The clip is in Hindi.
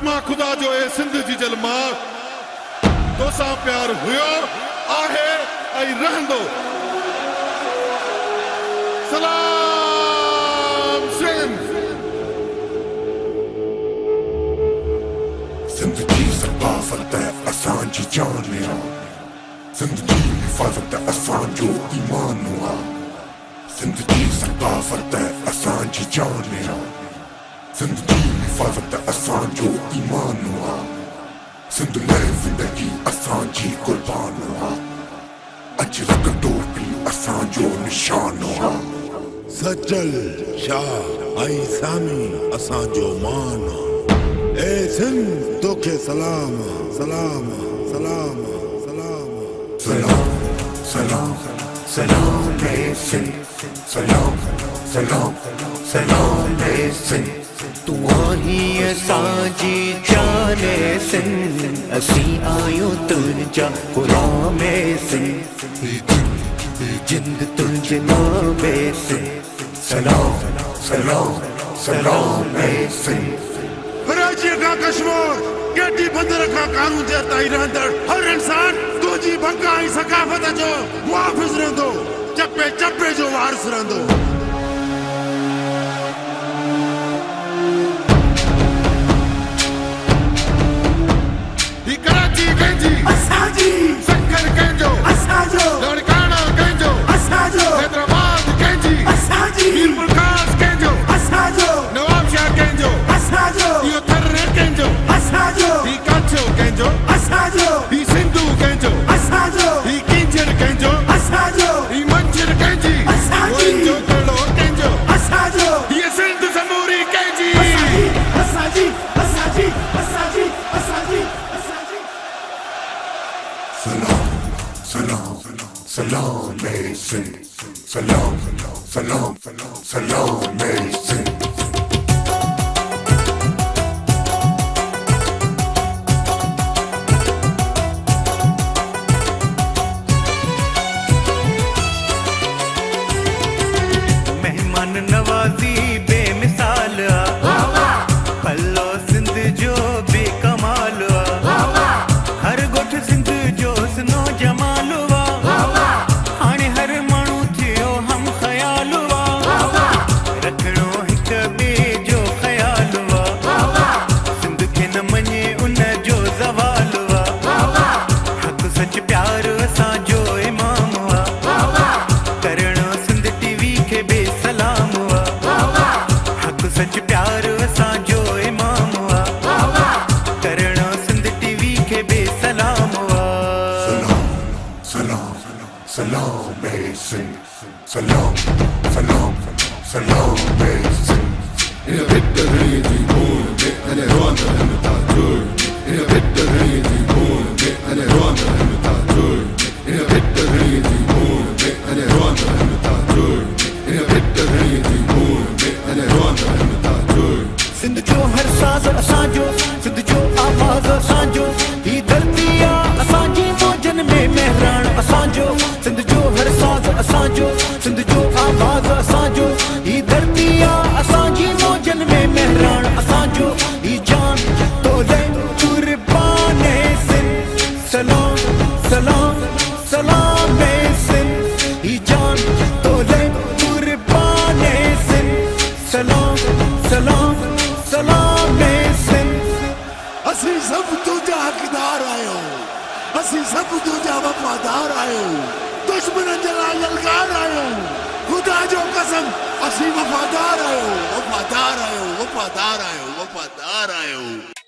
कसमा खुदा जो ए सिंध जी जलमा तोसां प्यार हुयो आहे ऐं रहंदो। सलाम सिंध। सिंध जी सकाफत असांजी जान आ, सिंध जी हिफ़ाज़त असांजो ईमान आ। सिंध जी सकाफत असांजी जान आ, सिंध जी हिफ़ाज़त असांजो ईमान आ। सिंध लाइ ज़िंदगी असांजी क़ुर्बान आ, अजरक टोपी असांजो निशान आ। सचल शाह ऐं सामी असांजो मान आ। ए सिंध तोखे सलाम सलाम सलाम सलाम सलाम सलाम सलाम ए सिंध, सलाम सलाम सलाम ए सिंध। तू आही असांजी जान ए सिंध, असीं आहियूं तुंहिंजा ग़ुलाम ए सिंध। जिंद तुंहिंजे नाम ए सिंध। सलाम सलाम सलाम ए सिंध। कराची का कश्मीर गेटी बंदर का कानून ते ताईं रहंदड़ हर इंसान तुंहिंजी भंका ऐं सकाफ़त जो मुहाफ़िज़ रहंदो, चपे चपे जो वारिस रहंदो। ही कराची कंहिंजी असांजी, सक्कर कंहिंजो असांजो, लाड़काना कंहिंजो असांजो, हैदराबाद कंहिंजी असांजी, मीर मुल्कास कंहिंजो असांजो, नवाब शाह कंहिंजो असांजो, इहो थर कंहिंजो असांजो, ही काछो कंहिंजो असांजो, ही सिंधू कंहिंजो असांजो, ही किंजर कंहिंजो असांजो, ही मंझर कंहिंजी असांजी, जो कड़ो कंहिंजो असांजो, हीअ सिंध समूरी कंहिंजी। असांजी असांजी असांजी असांजी असांजी। सलाम सलाम सलाम ए सिंध, सलाम सलाम सलाम ए सिंध। मेहमान नवाज़ी बेमिसाल आ, पल्लो सिंध जो बेकमाल आ। हर ॻोठ सिंध जो हुस्नो जमाल आ, हाणे हर माण्हू थियो हम ख़याल आ। रखणो हिक ॿिए जो ख़याल आ, सिंध खे न मञे उन जो ज़वाल आ। हक़ सच प्यार असांजो इमाम आ, करणो सिंध टीवी खे बेसलाम आ। हक़ सच प्यार असांजो इमाम आ, करणो सिंध टीवी खे बेसलाम आ। सलाम सलाम ए सिंध, सलाम सलाम सलाम ए Sindh. Ina bitta gridi bunde ane Rwanda ane tajur. Ina bitta gridi bunde ane Rwanda ane tajur. Ina bitta gridi bunde ane Rwanda ane tajur. Ina bitta gridi bunde ane Rwanda ane tajur. Sindh जो हर साज़ असांजो, सिंध जो आवाज़ असांजो। ही धरती आ असांजी मौजन में मेहरान असांजो। सिंध जो हर साज़ असांजो, सिंध जो आवाज़ असांजो। ही धरती आ असांजी मौजन में मेहरान असांजो। ही जान तोले कुर्बान ए सिंध, सलाम सलाम सलाम ए सिंध। ही जान तोले कुर्बान ए सिंध, सलाम सलाम सलाम ए सिंध। असीं सब तुझा हक़दार आहियूं, असीं सब तुझा वफ़ादार आहियूं। दुश्मन जे लाइ ललकार आहियूं, ख़ुदा जो कसम असीं वफ़ादार आहियूं, वफ़ादार आहियूं, वफ़ादार आहियूं, वफ़ादार आहियूं।